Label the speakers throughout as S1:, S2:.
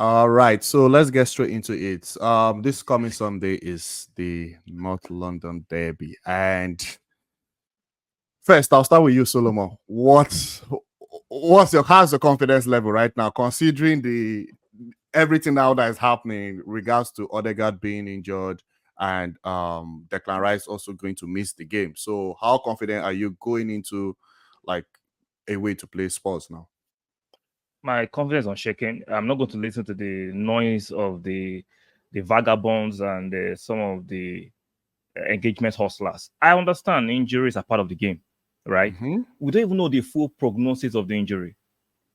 S1: All right, so let's get straight into it. This coming Sunday is the North London Derby, and first I'll start with you, Solomon. How's your confidence level right now, considering the everything now that is happening in regards to Ødegaard being injured and Declan Rice also going to miss the game? So, how confident are you going into like a way to play Spurs now?
S2: My confidence is unshaken. I'm not going to listen to the noise of the vagabonds and some of the engagement hustlers. I understand injuries are part of the game, right?
S1: Mm-hmm.
S2: We don't even know the full prognosis of the injury.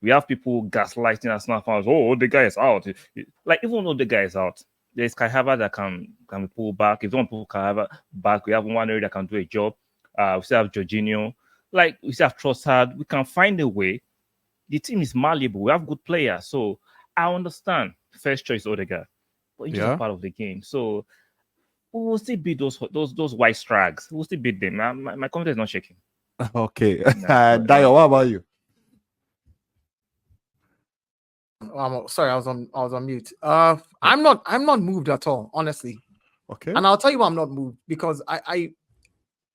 S2: We have people gaslighting Arsenal fans. Oh, the guy is out. Like even though the guy is out, there's Kai Havertz that can be pulled back. If you want to pull Kai Havertz back, we have one area that can do a job. We still have Jorginho. Like we still have Trossard. We can find a way. The team is malleable. We have good players. So I understand first choice Ødegaard, but injuries are
S1: Yeah.
S2: part of the game. So we will still beat those white strags. We'll still beat them. My confidence is not shaking.
S1: Okay.
S2: No, it's not.
S1: Dio, what about you?
S3: Sorry, I was on mute. I'm not moved at all, honestly.
S1: Okay.
S3: And I'll tell you why I'm not moved, because I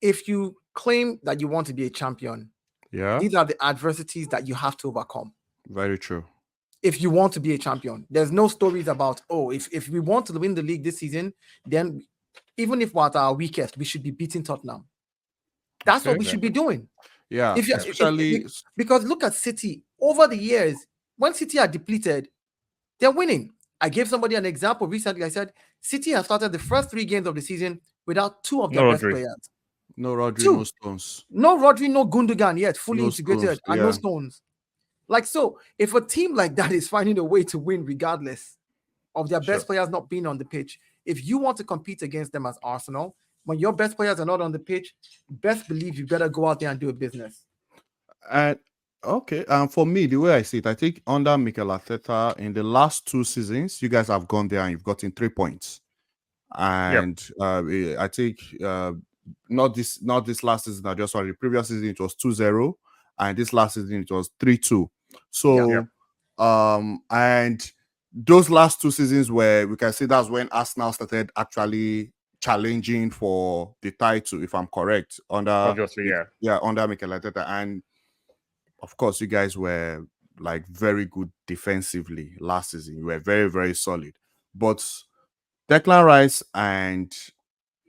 S3: if you claim that you want to be a champion,
S1: Yeah.
S3: these are the adversities that you have to overcome.
S1: Very true.
S3: If you want to be a champion, there's no stories about, oh, if we want to win the league this season, then even if we're at our weakest, we should be beating Tottenham. That's what we should be doing.
S1: Yeah.
S3: If you,
S1: Especially
S3: because look at City over the years, when City are depleted, they're winning. I gave somebody an example recently. I said City have started the first 3 games of the season without 2 of their
S2: No
S3: best
S2: Rodri.
S3: players.
S1: no Rodri,
S3: 2.
S1: no Stones.
S3: No Rodri, no Gundogan yet, fully
S1: No
S3: integrated,
S1: Stones,
S3: and no
S1: yeah.
S3: Stones. Like, so if a team like that is finding a way to win regardless of their best players not being on the pitch, if you want to compete against them as Arsenal, when your best players are not on the pitch, best believe you better go out there and do a business.
S1: And okay, for me, the way I see it, I think under Mikel Arteta in the last 2 seasons, you guys have gone there and you've gotten 3 points. And I think not this last season, I just sorry, the previous season it was 2-0, and this last season it was 3-2. So and those last 2 seasons where we can say that's when Arsenal started actually challenging for the title, if I'm correct, under
S2: Obviously, yeah.
S1: under Mikel Arteta. And of course, you guys were like very good defensively last season. You were very, very solid. But Declan Rice and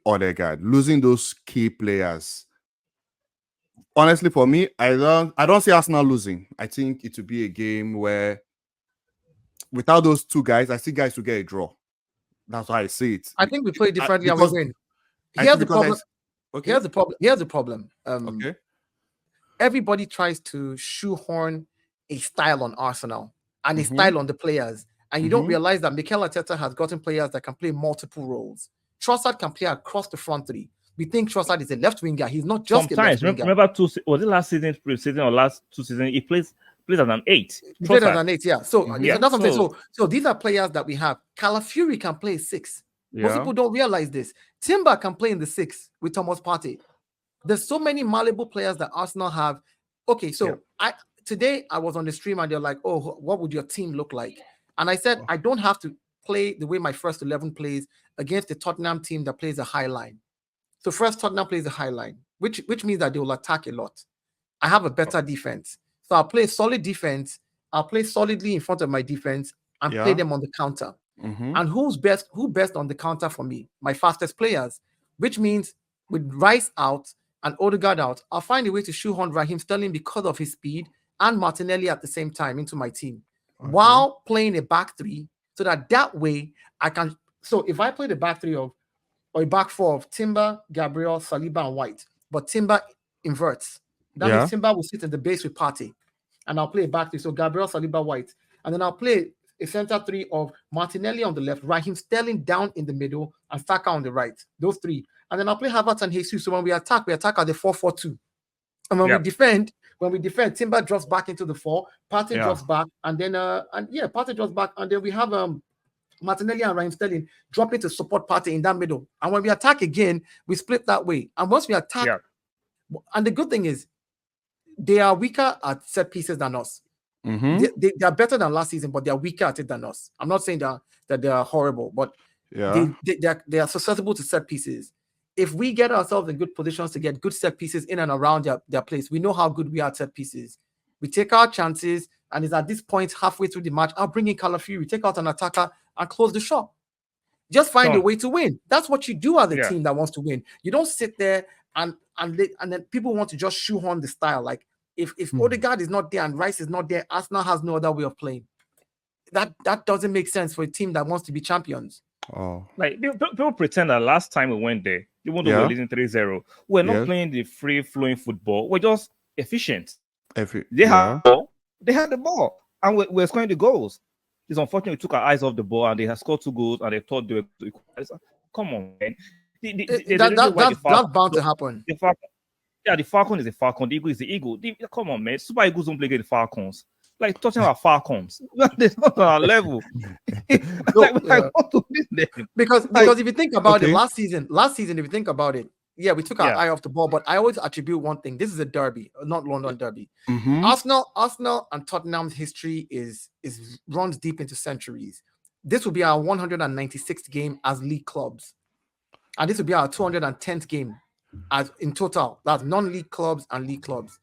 S1: Ødegaard losing those key players. Honestly, for me, I don't see Arsenal losing. I think it would be a game where without those 2 guys, I see guys to get a draw. That's how I see it.
S3: I think we play differently and
S1: because-
S3: we win.
S1: I
S3: Here's
S1: think
S3: the
S1: because
S3: problem.
S1: Okay.
S3: Here's the problem.
S1: Okay.
S3: Everybody tries to shoehorn a style on Arsenal and a
S1: Mhm.
S3: style on the players, and you don't
S1: Mhm.
S3: realize that Mikel Arteta has gotten players that can play multiple roles. Trossard can play across the front 3. We think Trossard is a left winger. He's not just a
S2: Sometimes
S3: left winger.
S2: remember was it last season, pre-season, or last 2 seasons? He plays as an 8.
S3: He played as
S2: Trossard.
S3: an 8, yeah. So
S1: Mhm.
S3: that's what I'm saying. So these are players that we have. Calafiori can play 6. Most
S1: Yeah.
S3: people don't realize this. Timber can play in the 6 with Thomas Partey. There's so many malleable players that Arsenal have. Okay, so today I was on the stream and they're like, oh, what would your team look like? And I said, I don't have to play the way my first 11 plays against the Tottenham team that plays a high line. So first Tottenham plays a high line, which means that they will attack a lot. I have a better defense. So I'll play solid defense. I'll play solidly in front of my defense and play them on the counter.
S1: Mhm.
S3: And who best on the counter for me? My fastest players, which means with Rice out and Ødegaard out, I'll find a way to shoehorn Raheem Sterling because of his speed and Martinelli at the same time into my team, while playing a back 3, so that way I can. So if I play the back 3 or a back 4 of Timber, Gabriel, Saliba, and White, but Timber inverts. That means Timber will sit in the base with Partey, and I'll play a back 3. So Gabriel, Saliba, White, and then I'll play a center 3 of Martinelli on the left, Raheem Sterling down in the middle, and Saka on the right. Those 3. And then I'll play Havertz and Jesus. So when we attack at the 4-4-2. And when we defend, Timber drops back into the 4, Partey drops back, and then Partey drops back, and then we have Martinelli and Raheem Sterling dropping to support Partey in that middle. And when we attack again, we split that way. And once we attack, and the good thing is, they are weaker at set pieces than us.
S1: Mm-hmm.
S3: They are better than last season, but they are weaker at it than us. I'm not saying that they are horrible, but
S1: Yeah.
S3: they are susceptible to set pieces. If we get ourselves in good positions to get good set pieces in and around their place, we know how good we are at set pieces. We take our chances, and it's at this point halfway through the match, I'll bring in Calafiori, take out an attacker, and close the shop. Just find a way to win. That's what you do as a team that wants to win. You don't sit there and then people want to just shoehorn the style. Like if Ødegaard is not there and Rice is not there, Arsenal has no other way of playing. That doesn't make sense for a team that wants to be champions.
S1: Oh,
S2: like people pretend that last time we went there, even though we're losing 3-0, we're not playing the free-flowing football. We're just efficient. They had the ball, and we're scoring the goals. It's unfortunate we took our eyes off the ball and they had scored 2 goals and they thought they were to equalize. Come on, man.
S3: That's bound to happen.
S2: The Falcon is a Falcon. The Eagle is the Eagle. Come on, man. Super Eagles don't play against the Falcons. Like talking about Falcons, they're not on our level.
S3: Because if you think about it, last season, if you think about it, we took our eye off the ball. But I always attribute one thing: this is a derby, not London derby.
S1: Mm-hmm.
S3: Arsenal and Tottenham's history runs deep into centuries. This will be our 196th game as league clubs, and this will be our 210th game as in total. That's non-league clubs and league clubs.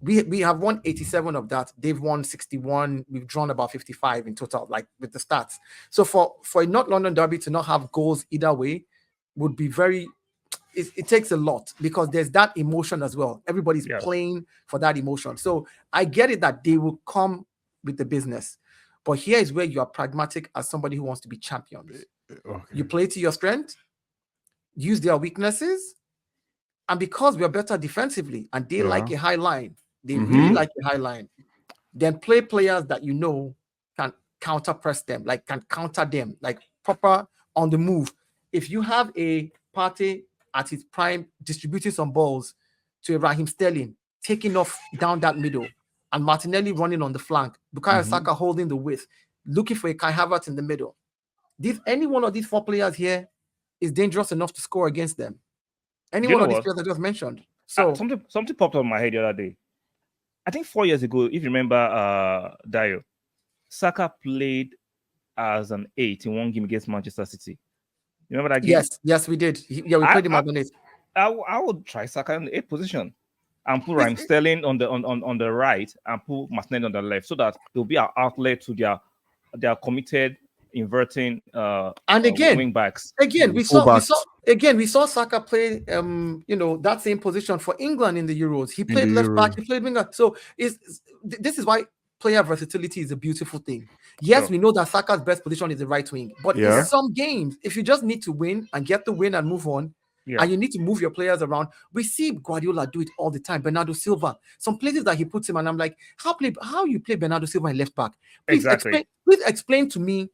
S3: We have won 87 of that. They've won 61. We've drawn about 55 in total, like with the stats. So for a not London derby to not have goals either way would be very. It takes a lot because there's that emotion as well. Everybody's playing for that emotion. So I get it that they will come with the business, but here is where you are pragmatic as somebody who wants to be champions.
S1: Okay.
S3: You play to your strength, use their weaknesses, and because we are better defensively and they like a high line. They really like a high line. Then play players that you know can counter press them, like can counter them, like proper on the move. If you have a Partey at his prime distributing some balls to Raheem Sterling, taking off down that middle, and Martinelli running on the flank, Bukayo Saka holding the width, looking for a Kai Havertz in the middle. Any one of these 4 players here is dangerous enough to score against them. Any one of these players I just mentioned. So
S2: something popped up in my head the other day. I think 4 years ago, if you remember, Dio, Saka played as an 8 in one game against Manchester City. You remember that game?
S3: Yes, we did. We played him as an 8.
S2: I would try Saka in the 8 position and put Raheem Sterling on the right and put Martinelli on the left, so that there'll be an outlet to their committed inverting
S3: and again
S2: wing backs.
S3: Again, we saw Saka play that same position for England in the Euros. He played left back, he played winger. So this is why player versatility is a beautiful thing. Yes, we know that Saka's best position is the right wing, but in some games, if you just need to win and get the win and move on, and you need to move your players around, we see Guardiola do it all the time. Bernardo Silva, some places that he puts him, and I'm like, how you play Bernardo Silva in left back? Please explain to me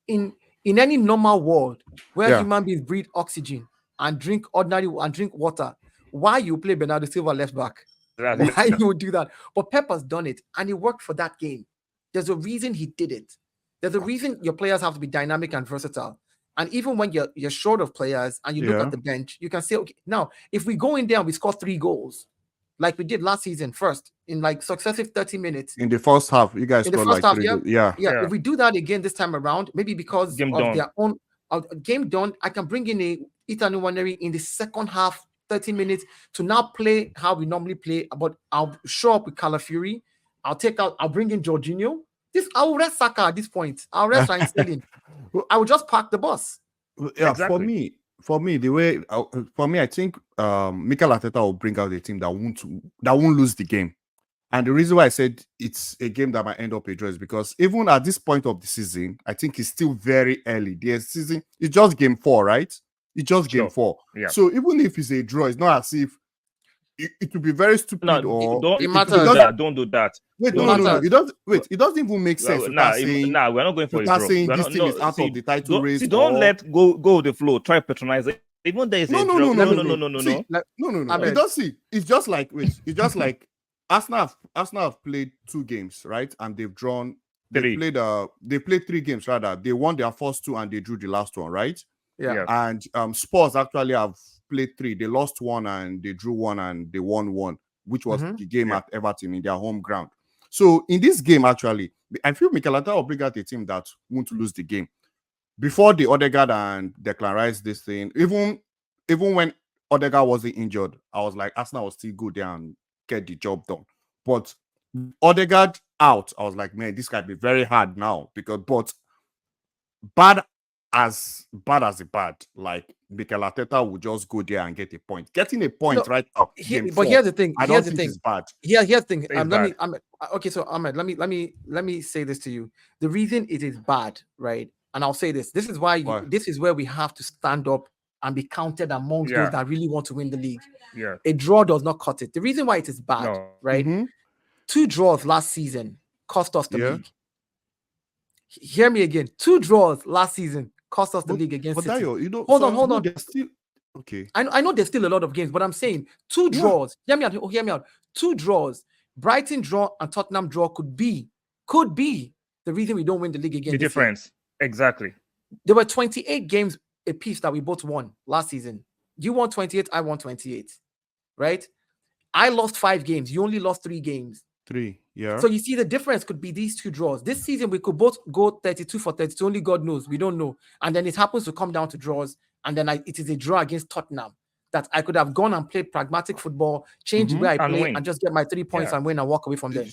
S3: in any normal world where human beings breathe oxygen and drink water, why you play Bernardo Silva left back? Why you would do that? But Pep has done it, and it worked for that game. There's a reason he did it. There's a reason your players have to be dynamic and versatile. And even when you're short of players and you look at the bench, you can say, okay, now if we go in there and we score 3 goals, like we did last season, first in like successive 30 minutes
S1: in the first half, you guys scored like 3 goals. Yeah.
S3: If we do that again this time around, maybe because
S2: game
S3: of
S2: done.
S3: their own game done, I can bring in a Ethan Nwaneri in the second half, 30 minutes to now play how we normally play. But I'll show up with Calafiori. I'll bring in Jorginho. I will rest Saka at this point. I'll rest Raheem Sterling. I will just park the bus.
S1: Yeah, exactly. For me, I think Mikel Arteta will bring out a team that won't lose the game. And the reason why I said it's a game that might end up a draw is because even at this point of the season, I think it's still very early. The season it's just game 4, right? It's just game 4.
S2: Yeah.
S1: So even if it's a draw, it's not as if it would be very stupid.
S2: No, don't do that.
S1: Wait, no. It doesn't. Wait, it doesn't even make sense.
S2: We're not going for a draw.
S1: Saying this team is out of the title race.
S2: Don't let go with the flow. Try patronize it. Even there is
S1: no.
S2: It
S1: does see. It's just like Arsenal have played 2 games, right? And they've drawn. They played 3 games rather. They won their first 2 and they drew the last one, right?
S3: Yeah.
S1: And Spurs actually have played 3. They lost 1 and they drew 1 and they won 1, which was the game at Everton in their home ground. So in this game, actually, I feel Mikel Arteta will bring out a team that won't lose the game. Before the Ødegaard and Declan Rice this thing, even when Ødegaard wasn't injured, I was like, Arsenal will still go there and get the job done. But Ødegaard out, I was like, man, this can be very hard now but bad as bad, like Mikel Arteta would just go there and get a point. Getting a point right now.
S3: But here's the thing.
S1: I don't think it's bad.
S3: Here's the thing.
S2: It's
S3: Okay, so Ahmed, let me say this to you. The reason it is bad, right? And I'll say this. This is why this is where we have to stand up and be counted amongst those that really want to win the league.
S2: Yeah.
S3: A draw does not cut it. The reason why it is bad, right? 2 draws last season cost us the league. Hear me again. 2 draws last season cost us the league against City.
S1: Dayo,
S3: hold on.
S1: Still, okay.
S3: I know there's still a lot of games, but I'm saying 2 draws. Hear me out. 2 draws. Brighton draw and Tottenham draw could be the reason we don't win the league again.
S2: The difference. Exactly.
S3: There were 28 games apiece that we both won last season. You won 28, I won 28. Right? I lost 5 games. You only lost 3 games.
S1: 3, yeah.
S3: So you see the difference could be these 2 draws. This season we could both go 32 for 32. Only God knows. We don't know. And then it happens to come down to draws. And then it is a draw against Tottenham that I could have gone and played pragmatic football, change where I play and just get my 3 points and win and walk away from there.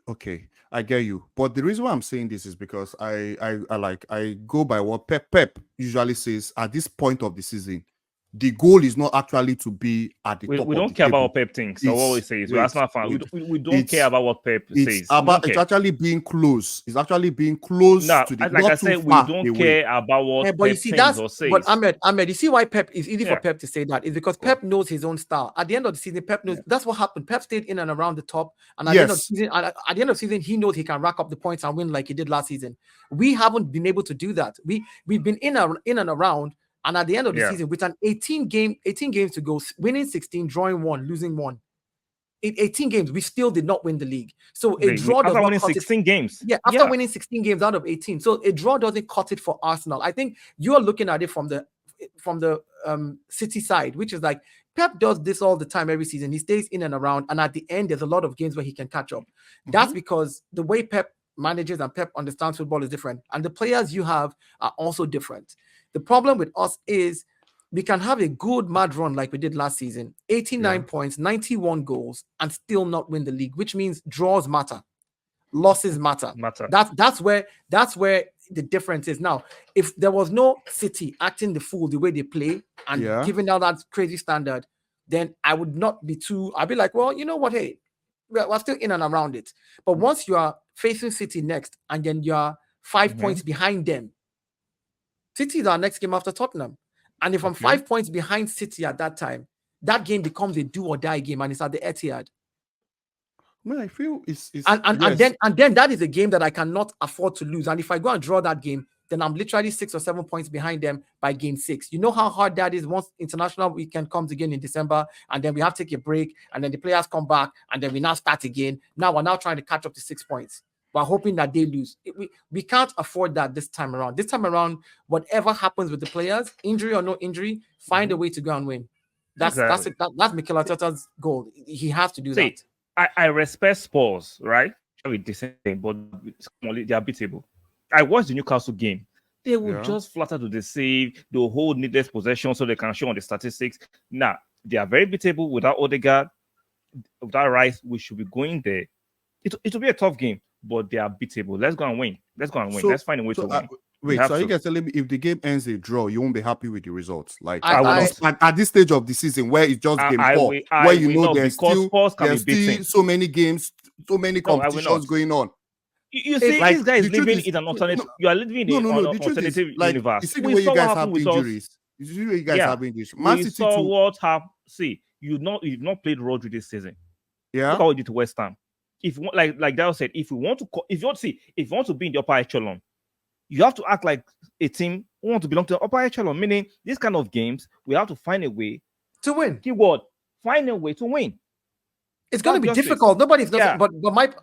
S1: Okay, I get you. But the reason why I'm saying this is because I go by what Pep usually says at this point of the season. The goal is not actually to be at the top.
S2: We don't care about what Pep thinks. So what we say is we're Arsenal fans. We don't care about what Pep says.
S1: It's actually being close. It's actually being close to the
S2: like I said, we don't care about what Pep thinks or says.
S3: But Ahmed, you see why Pep is easy for Pep to say that? It's because Pep knows his own style. At the end of the season, Pep knows that's what happened. Pep stayed in and around the top, and at the end of the season, he knows he can rack up the points and win like he did last season. We haven't been able to do that. We've been in and around. And at the end of the season, with an 18 games to go, winning 16, drawing 1, losing 1. In 18 games, we still did not win the league. So a draw does not
S2: winning 16 games.
S3: Yeah, after winning 16 games out of 18. So a draw doesn't cut it for Arsenal. I think you're looking at it from the City side, which is like Pep does this all the time every season. He stays in and around, and at the end, there's a lot of games where he can catch up. That's because the way Pep manages and Pep understands football is different, and the players you have are also different. The problem with us is we can have a good mad run like we did last season, 89 points, 91 goals, and still not win the league, which means draws matter, losses matter. That's where the difference is. Now, if there was no City acting the fool the way they play and giving out that crazy standard, then I would not be I'd be like, well, you know what? Hey, we're still in and around it. But once you are facing City next, and then you're 5 points behind them, City is our next game after Tottenham. And if I'm 5 points behind City at that time, that game becomes a do or die game, and it's at the Etihad.
S1: Man, I feel it's
S3: and then that is a game that I cannot afford to lose. And if I go and draw that game, then I'm literally 6 or 7 points behind them by game 6. You know how hard that is once international weekend comes again in December, and then we have to take a break, and then the players come back, and then we now start again. Now we're trying to catch up to 6 points. We're hoping that they lose. We can't afford that this time around. This time around, whatever happens with the players, injury or no injury, find a way to go and win. That's Mikel Arteta's goal. He has to do that.
S2: I respect Spurs, right? With the same thing, but they are beatable. I watched the Newcastle game. They will just flutter to the save. They'll hold needless possession so they can show on the statistics. Now, they are very beatable without Ødegaard. Without Rice, we should be going there. It will be a tough game, but they are beatable. Let's go and win. Let's find a way to win.
S1: Wait, so are you guys telling me if the game ends a draw, you won't be happy with the results? Like at this stage of the season where it's just game 4, where you know there's still so many games, so many competitions going on.
S2: You see, this guy is living in an alternative. You are living in an alternative universe.
S1: You see the way you guys have injuries. You see the way you guys have injuries.
S2: Man City saw what happened. See, you've not played Rodri this season.
S1: Yeah.
S2: Look how we did to West Ham. If like Daryl said, if you want to be in the upper echelon, you have to act like a team who want to belong to the upper echelon. Meaning, these kind of games, we have to find a way
S3: to win.
S2: Keyword: find a way to win.
S3: It's going to be difficult. Nobody's but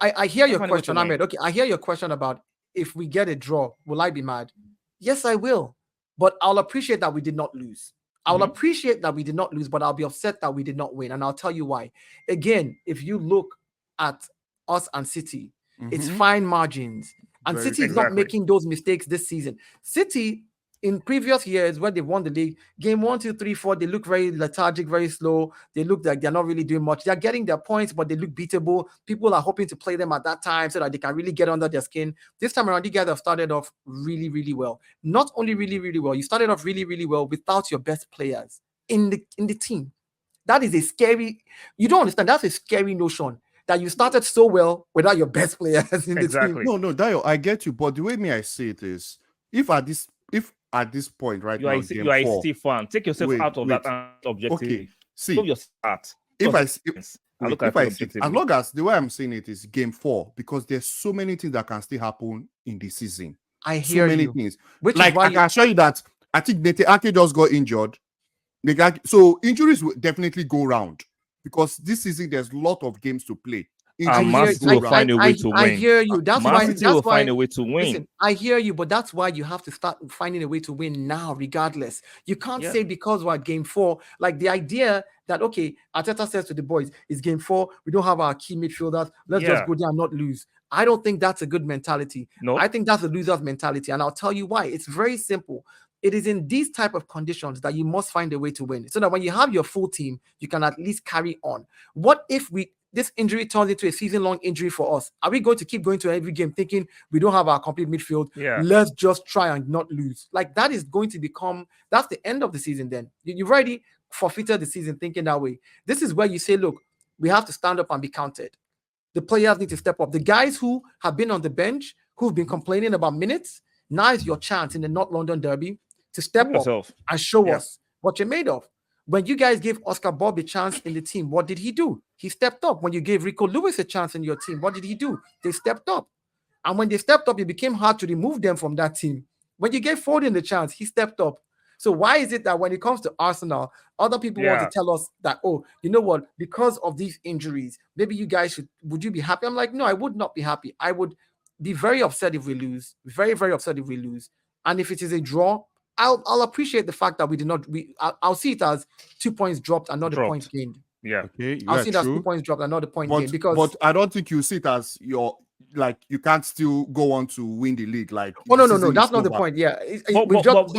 S3: I hear your question, Ahmed. Okay, I hear your question about if we get a draw, will I be mad? Yes, I will. But I'll appreciate that we did not lose. I'll appreciate that we did not lose, but I'll be upset that we did not win. And I'll tell you why. Again, if you look at us and City, It's fine margins. And
S1: Very
S3: City is
S1: true.
S3: not
S2: Exactly.
S3: making those mistakes this season. City, in previous years, when they won the league, game 1, 2, 3, 4, they look very lethargic, very slow. They look like they're not really doing much. They're getting their points, but they look beatable. People are hoping to play them at that time so that they can really get under their skin. This time around, you guys have started off really, really well. Not only really, really well, you started off really, really well without your best players in the team. That is a scary, you don't understand, that's a scary notion that you started so well without your best players in the team.
S2: Exactly.
S1: No, Dayo, I get you, but the way me I see it is, if at this point right
S2: You are
S1: now,
S2: a,
S1: game
S2: you are a
S1: 4,
S2: City fan. Take yourself
S1: wait,
S2: out of
S1: wait.
S2: that objective.
S1: Okay, see,
S2: Show your start.
S1: if I
S2: I look
S1: if
S2: at
S1: I
S2: it
S1: see, as
S2: objectively.
S1: long as the way I'm saying it is game 4, because there's so many things that can still happen in the season.
S3: I
S1: So
S3: hear
S1: many
S3: you.
S1: things.
S3: Which is
S1: Like
S3: why
S1: I can assure you that I think Nate Ake just got injured. So injuries will definitely go round because this season there's a lot of games to play.
S2: And Man City will find a way to
S3: I
S2: win.
S3: hear you. That's
S2: Man
S3: why.
S2: City
S3: That's
S2: will
S3: why.
S2: find a way to win.
S3: Listen, I hear you, but that's why you have to start finding a way to win now, regardless. You can't
S2: Yeah.
S3: say because we're at game 4, like the idea that, okay, Arteta says to the boys, it's game 4, we don't have our key midfielders, let's just
S2: Yeah.
S3: go there and not lose. I don't think that's a good mentality.
S2: No.
S3: I think that's a loser's mentality, and I'll tell you why. It's very simple. It is in these type of conditions that you must find a way to win, so that when you have your full team, you can at least carry on. What if this injury turns into a season-long injury for us? Are we going to keep going to every game thinking we don't have our complete midfield?
S2: Yeah.
S3: Let's just try and not lose. Like, that is going to become, that's the end of the season then. You've already forfeited the season thinking that way. This is where you say, look, we have to stand up and be counted. The players need to step up. The guys who have been on the bench, who've been complaining about minutes, now is your chance in the North London Derby to step up
S2: Yourself.
S3: and show
S2: Yeah.
S3: us what you're made of. When you guys gave Oscar Bob a chance in the team, what did he do? He stepped up. When you gave Rico Lewis a chance in your team, what did he do? They stepped up. And when they stepped up, it became hard to remove them from that team. When you gave Foden the chance, he stepped up. So why is it that when it comes to Arsenal, other people want to tell us that, oh, you know what, because of these injuries, maybe you guys would you be happy? I'm like, no, I would not be happy. I would be very upset if we lose. Very, very upset if we lose. And if it is a draw, I'll appreciate the fact that we did not. I'll see it as 2 points dropped and not a point gained.
S2: Yeah.
S1: Okay,
S3: I'll see it as 2
S1: true.
S3: points dropped and not a point gained, because
S1: But I don't think you see it as your, like, you can't still go on to win the league. Like,
S3: oh no,
S1: the season
S3: that's
S1: is
S3: not the
S1: over.
S3: point. Yeah,
S2: But it's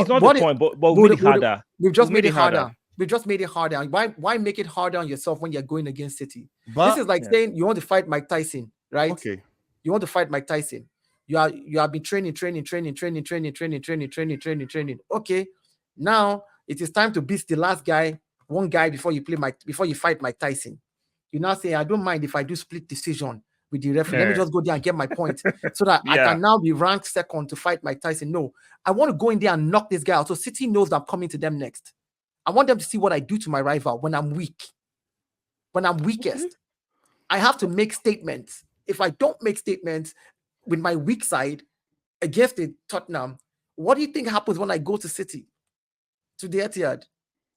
S2: not the point, but we made it harder.
S3: We've just made it harder. We've just made it harder. Why make it harder on yourself when you're going against City?
S1: But
S3: This is like saying you want to fight Mike Tyson, right?
S1: okay,
S3: You want to fight Mike Tyson. You have been training. Okay, now it is time to beat the last guy, one guy before you fight Mike Tyson. You now say, I don't mind if I do split decision with the referee. Let me just go there and get my point so that I can now be ranked second to fight Mike Tyson. No, I want to go in there and knock this guy out so City knows that I'm coming to them next. I want them to see what I do to my rival when I'm weak, when I'm weakest. Okay. I have to make statements. If I don't make statements with my weak side against the Tottenham, what do you think happens when I go to City, to the Etihad?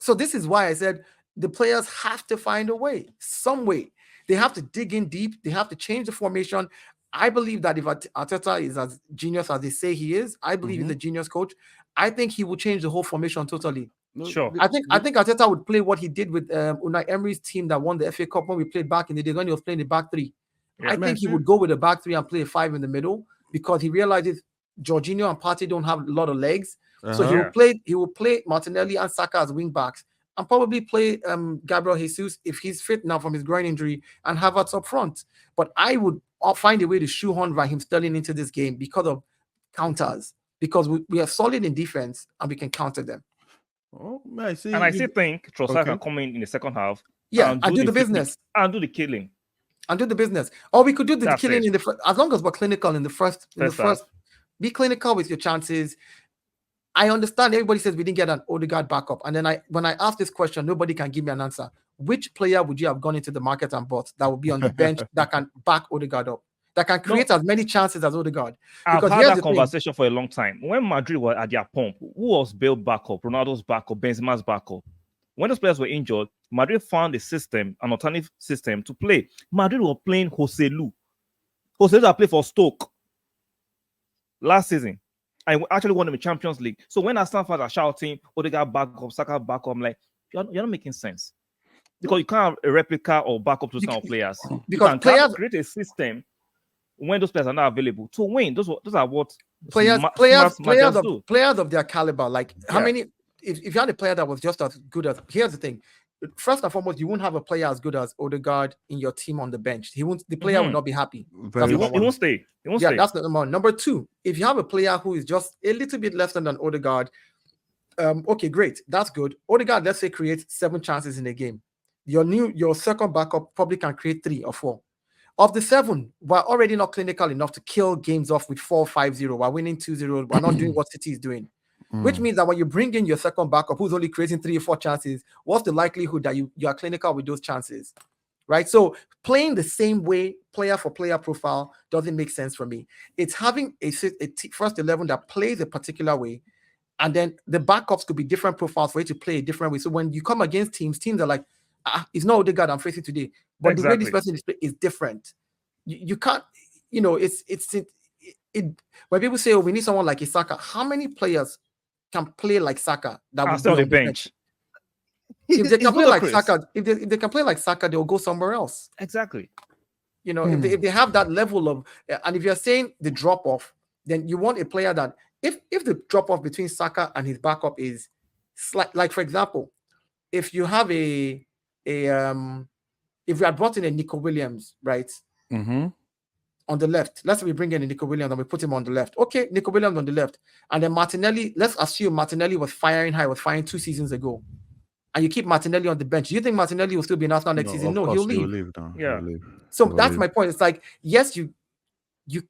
S3: So this is why I said the players have to find a way, some way. They have to dig in deep. They have to change the formation. I believe that if Arteta is as genius as they say he is, I believe he's a genius coach. I think he will change the whole formation totally.
S2: Sure.
S3: I think Arteta would play what he did with Unai Emery's team that won the FA Cup when we played back in the day when he was playing the back three. Yeah, I think he would go with a back three and play a 5 in the middle because he realizes Jorginho and Partey don't have a lot of legs. So he will play Martinelli and Saka as wing backs and probably play Gabriel Jesus if he's fit now from his groin injury and Havertz up front. But I would find a way to shoehorn Raheem Sterling into this game because of counters, because we are solid in defense and we can counter them.
S1: Oh, I see.
S2: And I still think Trossard can come in the second half.
S3: Yeah, and do the business.
S2: And do the killing.
S3: And do the business. Or we could do the killing in the first, as long as we're clinical in the first. Be clinical with your chances. I understand everybody says we didn't get an Ødegaard backup. And then when I ask this question, nobody can give me an answer. Which player would you have gone into the market and bought that would be on the bench that can back Ødegaard up? That can create as many chances as Ødegaard.
S2: I've had that conversation for a long time. When Madrid were at their pump, who was Bale's backup, Ronaldo's backup, Benzema's backup? When those players were injured, Madrid found a system, an alternative system to play. Madrid were playing Joselu. Joselu that played for Stoke last season. I actually won them a Champions League. So when Arsenal fans are shouting, Ødegaard backup, Saka backup, I'm like, you're not making sense. Because you can't have a replica or backup to some players.
S3: Because players
S2: create a system when those players are not available to win. Those are what
S3: players
S2: do.
S3: of their caliber. Like how many? If you had a player that was just as good as, here's the thing. First and foremost, you won't have a player as good as Ødegaard in your team on the bench. The player will not be happy.
S1: Very
S2: He won't stay. He won't stay.
S3: That's number one. Number two, if you have a player who is just a little bit less than Ødegaard, okay, great. That's good. Ødegaard, let's say, creates 7 chances in a game. Your second backup probably can create 3 or 4. Of the 7, we're already not clinical enough to kill games off with 4-5-0. We're winning 2-0. We're not doing what City is doing. Which means that when you bring in your second backup who's only creating 3 or 4 chances, what's the likelihood that you are clinical with those chances? Right? So playing the same way, player for player profile, doesn't make sense for me. It's having a first 11 that plays a particular way, and then the backups could be different profiles for you to play a different way. So when you come against teams are like, it's not Ødegaard I'm facing today, but the way this person is different. You can't, when people say, oh, we need someone like Saka, how many players can play like Saka that will
S2: stay on the bench?
S3: If they can play like Saka, if they can play like Saka, they'll go somewhere else.
S2: Exactly.
S3: If they have that level of, and if you're saying the drop off, then you want a player that if the drop off between Saka and his backup is slight, like for example, if you have if we had brought in a Nico Williams, right? On the left, let's say we bring in a Nico Williams and we put him on the left. Okay, Nico Williams on the left, and then Martinelli. Let's assume Martinelli was firing 2 seasons ago, and you keep Martinelli on the bench. Do you think Martinelli will still be in Arsenal next season? No, he'll leave.
S2: Yeah.
S3: So that's my point. It's like, yes, you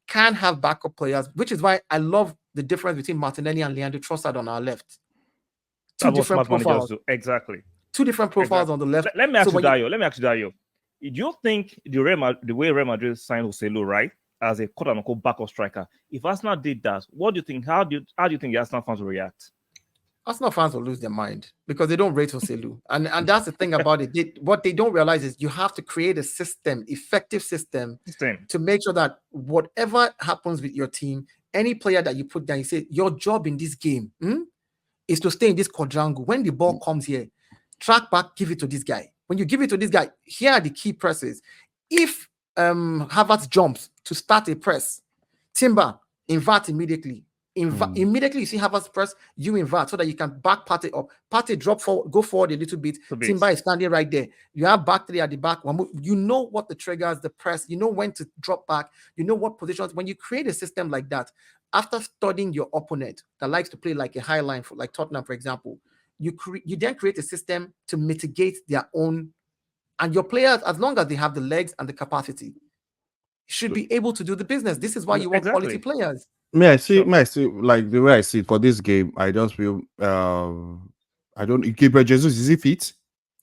S3: can have backup players, which is why I love the difference between Martinelli and Leandro Trossard on our left. Two different profiles.
S2: Exactly.
S3: 2 different profiles on the left.
S2: Let me ask you, Dayo. Do you think the way Real Madrid signed Joselu, right, as a quote-unquote backup striker, if Arsenal did that, what do you think? How do you think the Arsenal fans will react?
S3: Arsenal fans will lose their mind because they don't rate Joselu. And that's the thing about it. What they don't realize is you have to create a effective system to make sure that whatever happens with your team, any player that you put down, you say, your job in this game is to stay in this quadrangle. When the ball comes here, track back, give it to this guy. When you give it to this guy, here are the key presses. If Havertz jumps to start a press, Timber, invert immediately. Immediately you see Havertz press, you invert so that you can back Partey up. Partey drop forward, go forward a little bit. Timber is standing right there. You have back 3 at the back. You know what the triggers, the press. You know when to drop back. You know what positions. When you create a system like that, after studying your opponent that likes to play like a high line, for like Tottenham, for example, you then create a system to mitigate their own, and your players, as long as they have the legs and the capacity, should be able to do the business. This is why you want quality players.
S1: May I see, like the way I see it for this game, I just feel I don't Gabriel Jesus, is he fit?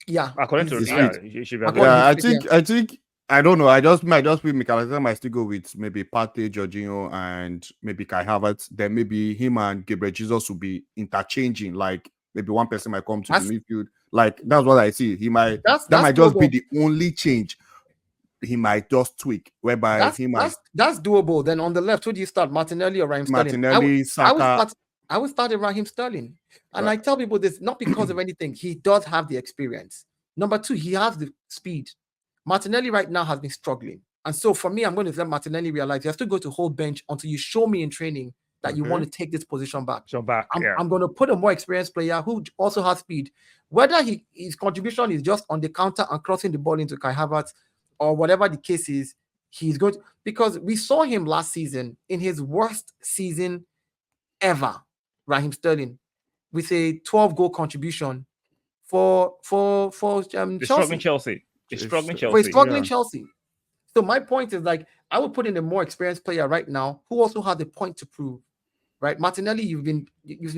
S3: Yeah.
S2: According to
S1: he should be I think I don't know. I might just feel Mikel Arteta might still go with maybe Partey, Jorginho, and maybe Kai Havertz. Then maybe him and Gabriel Jesus will be interchanging. Like maybe one person might come to the midfield. Like that's what I see. He might that might just be the only change. He might just tweak, whereby
S3: that's doable. Then on the left, who do you start? Martinelli or Raheem Sterling?
S1: Martinelli, Saka.
S3: I would start with Raheem Sterling. And I tell people this not because of anything. He does have the experience. Number 2, he has the speed. Martinelli right now has been struggling. And so for me, I'm going to let Martinelli realize you have to go to whole bench until you show me in training that you want to take this position back. I'm going to put a more experienced player who also has speed. Whether his contribution is just on the counter and crossing the ball into Kai Havertz or whatever the case is, he's going to, because we saw him last season in his worst season ever, Raheem Sterling, with a 12-goal contribution for
S2: Chelsea.
S3: Chelsea. So my point is, like, I would put in a more experienced player right now who also has a point to prove. Right, Martinelli, you've been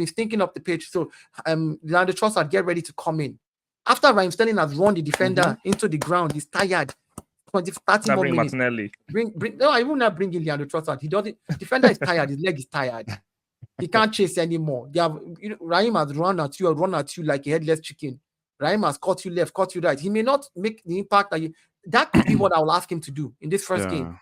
S3: stinking up the pitch. So Leandro Trossard, get ready to come in. After Raheem Sterling has run the defender into the ground, he's tired. 30 more minutes.
S2: Martinelli.
S3: No, I will not bring in Leandro Trossard. He doesn't. Defender is tired. His leg is tired. He can't chase anymore. Raheem has run at you like a headless chicken. Raheem has caught you left, caught you right. He may not make the impact that could be what I will ask him to do in this first game.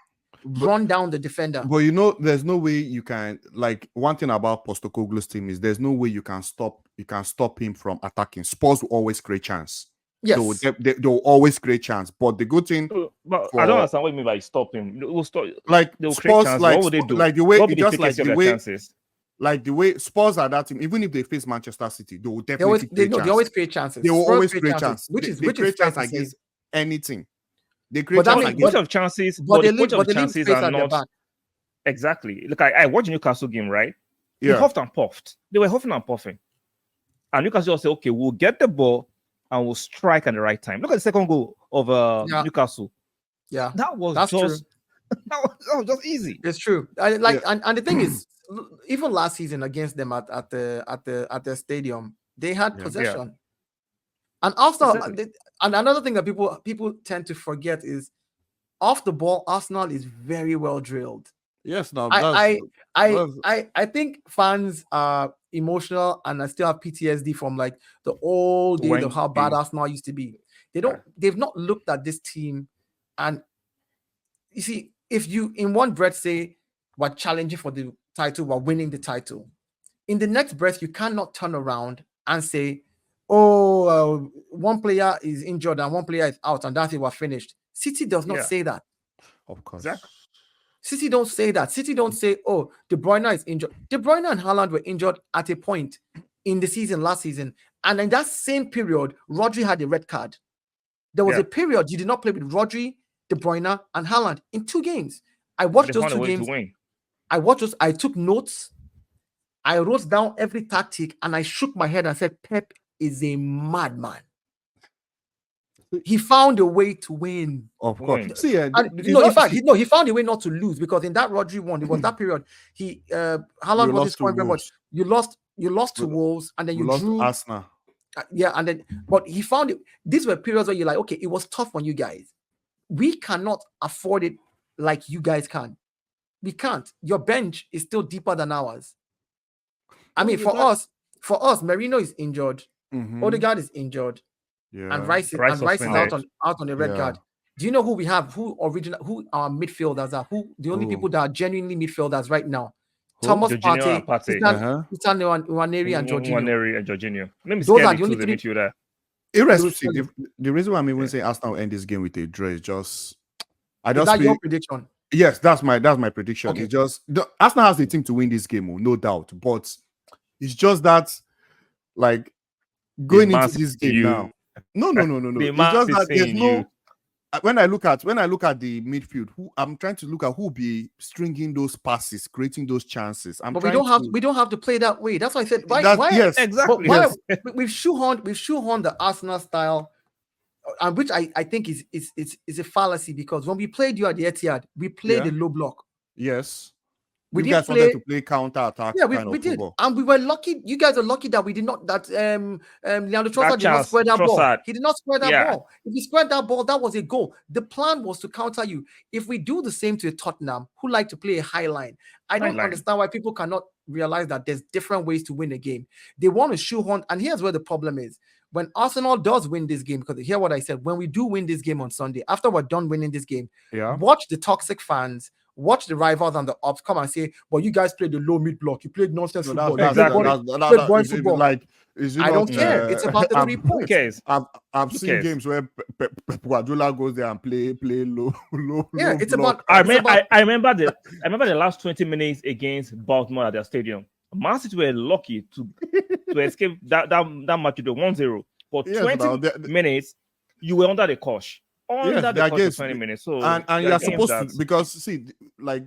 S3: Run down the defender.
S1: But there's no way you can, like, one thing about Postecoglou's team is there's no way you can stop him from attacking. Spurs will always create chance.
S3: Yes.
S1: They'll always create chance. But the good thing,
S2: But I don't understand what you mean by stop him. We'll stop.
S1: like
S2: They will create
S1: Spurs,
S2: chances.
S1: like
S2: What would they do?
S1: like the way
S2: What would be the
S1: just like
S2: efficacy
S1: the
S2: of their
S1: way
S2: chances?
S1: like the way Spurs are that team, even if they face Manchester City, they will
S3: They always
S1: definitely
S3: they always create chances.
S1: They will
S3: Spurs
S1: always create
S3: chances,
S1: chance.
S3: which
S1: They
S3: is which
S1: create
S3: is fair
S1: chance
S3: to say.
S1: against anything. They
S3: But
S1: create
S3: that
S1: chance
S3: means-
S1: against
S2: Quality of chances,
S3: But
S2: but
S3: they
S2: the
S3: leave
S2: quality of
S3: space
S2: chances
S3: at
S2: are
S3: the
S2: not
S3: back.
S2: exactly. Look, I watched the Newcastle game, right? He
S1: yeah.
S2: huffed and puffed. They were huffing and puffing. And Newcastle just said, okay, we'll get the ball and we'll strike at the right time. Look at the second goal of
S3: Yeah.
S2: Newcastle.
S3: Yeah,
S2: That was
S3: that's
S2: just
S3: true.
S2: that was just easy.
S3: It's true. And the thing is, even last season against them at the stadium, they had
S1: Yeah.
S3: possession. And Arsenal,
S2: Exactly.
S3: and another thing that people tend to forget is off the ball, Arsenal is very well drilled.
S1: Yes, now
S3: I think fans are emotional and I still have PTSD from like the old days of how bad Arsenal used to be. They've not looked at this team, and you see, if you in one breath say we're challenging for the title, we're winning the title, in the next breath you cannot turn around and say, oh, one player is injured and one player is out and that's it, we're finished. City does not say that.
S1: Of course.
S2: Exactly.
S3: City don't say that. City don't say, oh, De Bruyne is injured. De Bruyne and Haaland were injured at a point in the season last season. And in that same period, Rodri had a red card. There was a period you did not play with Rodri, De Bruyne, and Haaland in 2 games. I watched those 2 games. I took notes. I wrote down every tactic and I shook my head and said, Pep is a madman. He found a way to win.
S1: Of course.
S2: Win.
S1: See,
S3: In fact, he found a way not to lose, because in that Rodri one, it was that period. Haaland was scoring very much. You lost to Wolves, and then you drew
S1: Arsenal.
S3: But he found it. These were periods where you're like, okay, it was tough on you guys. We cannot afford it like you guys can. We can't. Your bench is still deeper than ours. I mean, for us, Merino is injured. Ødegaard is injured.
S1: Yeah.
S3: And Rice is out on the red card. Do you know who we have? Who our midfielders are? Who the only people that are genuinely midfielders right now? Thomas Partey, Titan Nwaneri, and Jorginho.
S2: Those are the only 3 midfielder.
S1: Irrespective, the reason why I'm even saying Arsenal will end this game with a draw is just.
S3: Is that your prediction?
S1: Yes, that's my prediction.
S3: Okay.
S1: It's just Arsenal has the team to win this game, no doubt. But it's just that, like, going into this game now. No. It's just that there's no. When I look at the midfield, I'm trying to look at who be stringing those passes, creating those chances.
S3: But we don't have to play that way. That's why I said why
S1: yes,
S3: exactly. We've shoehorned the Arsenal style, and which I think is a fallacy, because when we played you at the Etihad, we played the low block.
S1: Yes.
S3: We
S1: you guys wanted to play counter-attack.
S3: Yeah, we did. Football. And we were lucky. You guys are lucky that we did not, Leandro Trossard did not square that ball. He did not square that ball. If he squared that ball, that was a goal. The plan was to counter you. If we do the same to Tottenham, who like to play a high line, I don't understand why people cannot realize that there's different ways to win a game. They want to shoehorn, and here's where the problem is. When Arsenal does win this game, because hear what I said, when we do win this game on Sunday, after we're done winning this game, watch the toxic fans, watch the rivals and the ops come and say, well, you guys played the low mid block, you played nonsense football. I don't care. It's about the 3 points.
S1: I've seen games where Guardiola goes there and play low.
S3: Yeah, it's
S1: block.
S3: about.
S2: I remember the last 20 minutes against Baltimore at their stadium. Man City were lucky to escape that match to the 1-0. For 20 minutes, you were under the cosh. Under the cosh for 20 minutes. So
S1: and you're supposed to, because see, like,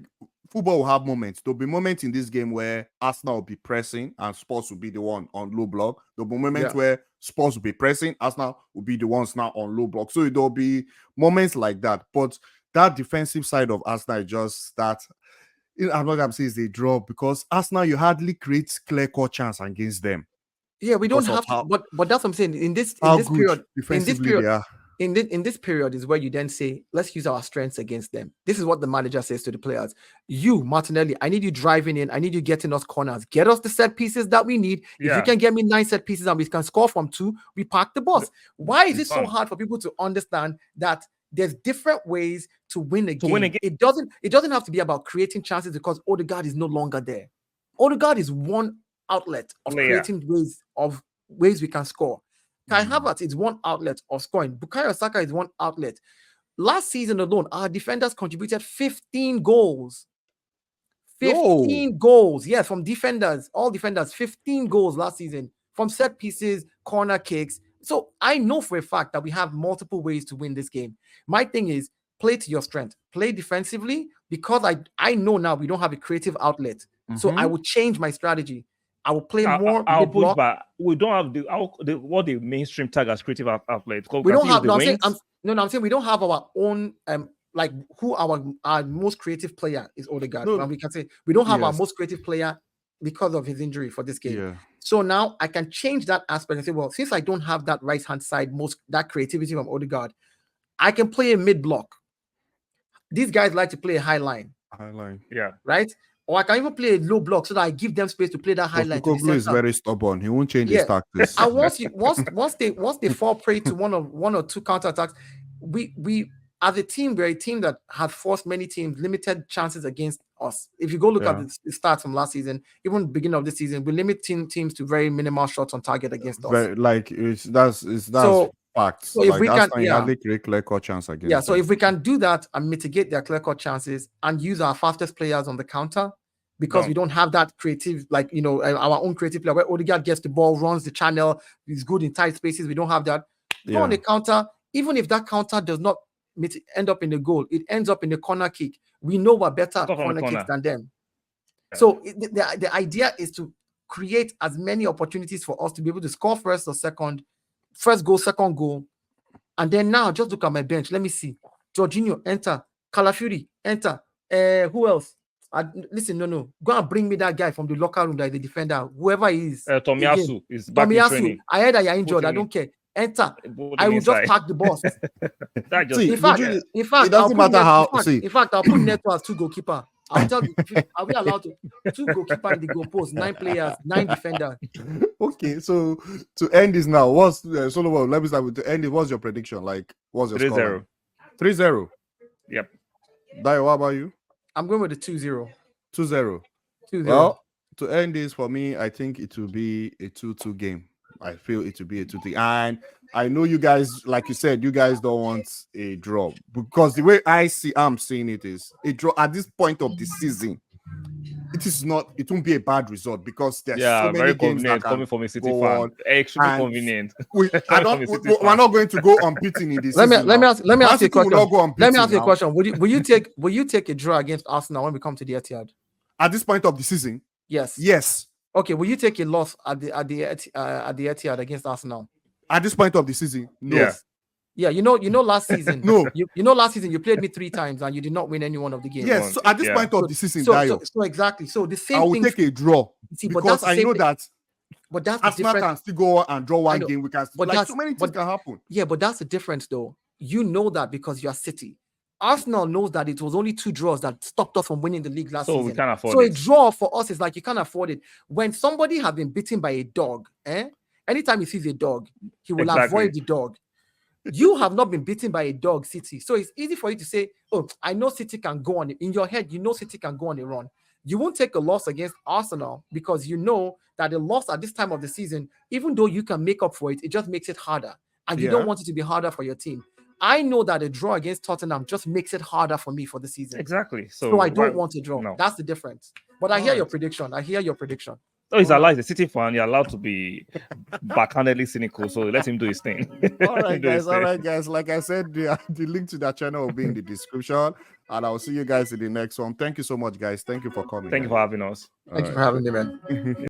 S1: football will have moments. There'll be moments in this game where Arsenal will be pressing and Spurs will be the one on low block. There'll be moments where Spurs will be pressing, Arsenal will be the ones now on low block. So there'll be moments like that. But that defensive side of Arsenal is just that. I'm not going to say it's a draw, because Arsenal, you hardly create clear-cut chance against them.
S3: Yeah, we don't have to. But that's what I'm saying. In this period is where you then say, let's use our strengths against them. This is what the manager says to the players. You, Martinelli, I need you driving in. I need you getting us corners. Get us the set pieces that we need. If you can get me 9 set pieces and we can score from 2, we park the bus. Why is it so hard for people to understand that there's different ways to win a game? It doesn't have to be about creating chances, because Ødegaard is no longer there. Ødegaard is one outlet of creating ways we can score. Kai Havertz is one outlet of scoring. Bukayo Saka is one outlet. Last season alone, our defenders contributed 15 goals. 15 goals. Yes, from defenders, all defenders, 15 goals last season from set pieces, corner kicks. So I know for a fact that we have multiple ways to win this game. My thing is play to your strength, play defensively, because I know now we don't have a creative outlet. So I will change my strategy. I will play more.
S2: I'll push back. We don't have what the mainstream tag as creative outlet.
S3: We don't have. I'm saying we don't have our own. Like who our most creative player is Ødegaard.
S1: No.
S3: And we can say we don't have our most creative player because of his injury for this game.
S1: Yeah.
S3: So now I can change that aspect and say, well, since I don't have that right hand side, that creativity from Ødegaard, I can play a mid block. These guys like to play a high line.
S2: Yeah.
S3: Right? Or I can even play a low block so that I give them space to play that high line.
S1: Koglu is very stubborn. He won't change his tactics.
S3: And once they fall prey to one or two counterattacks, we as a team, we're a team that has forced many teams limited chances against us. If you go look at the stats from last season, even beginning of this season, we limit teams to very minimal shots on target against us.
S1: That's facts.
S3: So if we can,
S1: hardly create clear-cut chance against.
S3: So if we can do that and mitigate their clear-cut chances and use our fastest players on the counter, because we don't have that creative, our own creative player where Ødegaard gets the ball, runs the channel, he's good in tight spaces. We don't have that. Go on the counter, even if that counter does not end up in the goal, it ends up in the corner kick. We know we're better at corner kicks than them. Yeah. So the idea is to create as many opportunities for us to be able to score first goal, second goal. And then now just look at my bench. Let me see. Jorginho, enter. Calafiori, enter. Who else? No. Go and bring me that guy from the locker room that is the defender, whoever he is.
S2: Tomiyasu is back in training.
S3: I heard that you're injured. I don't care. Enter. I will just pack the boss. In fact,
S1: it doesn't matter how.
S3: In fact, I'll put Neto as 2 goalkeeper. I'll tell you, are we allowed to 2 goalkeeper in the goal post, 9 players, 9 defenders?
S1: Okay, so to end this now, what's Solomon? Let me start with to end it. What's your prediction? Like, what's your
S2: 3-0?
S1: 3-0.
S2: Yep.
S1: Dayo, what about you?
S3: I'm going with the 2-0.
S1: 2-0. 2-0. Well, to end this for me, I think it will be a 2-2 game. I feel it will be a 2-2. And I know you guys, like you said, you guys don't want a draw, because the way I'm seeing it is a draw at this point of the season. It won't be a bad result, because there's so many games that
S2: coming from a City fan. Extremely convenient.
S1: We're not going to go unbeaten in this season.
S3: Let me ask you a question. Let me ask you a question. Will you take a draw against Arsenal when we come to the Etihad?
S1: At this point of the season? Yes. Okay,
S3: will you take a loss at the Etihad against Arsenal?
S1: At this point of the season? No.
S3: Yeah, you know last season.
S1: No.
S3: You know last season you played me 3 times and you did not win any one of the games.
S1: Yes, so at this point of the season,
S3: so exactly. So the same thing.
S1: I will take a draw. Because I know that Arsenal can still go and draw one game. We can still, so many things can happen.
S3: Yeah, but that's the difference though. You know that because you're City. Arsenal knows that it was only 2 draws that stopped us from winning the league last season.
S2: We can't afford
S3: it. So a draw for us is like you can't afford it. When somebody has been bitten by a dog, anytime he sees a dog, he will avoid the dog. You have not been beaten by a dog, City. So it's easy for you to say, oh, I know City can go on. In your head, you know City can go on a run. You won't take a loss against Arsenal because you know that the loss at this time of the season, even though you can make up for it, it just makes it harder. And you don't want it to be harder for your team. I know that a draw against Tottenham just makes it harder for me for the season.
S2: Exactly.
S3: So I don't want a draw. No. That's the difference. But I hear your prediction.
S2: Oh, he's allowed. He's a City fan. You're allowed to be backhandedly cynical. So let him do his thing.
S1: All right, guys. Like I said, the link to that channel will be in the description. And I'll see you guys in the next one. Thank you so much, guys. Thank you for coming.
S2: Thank you for having us.
S3: Thank you for having me, man.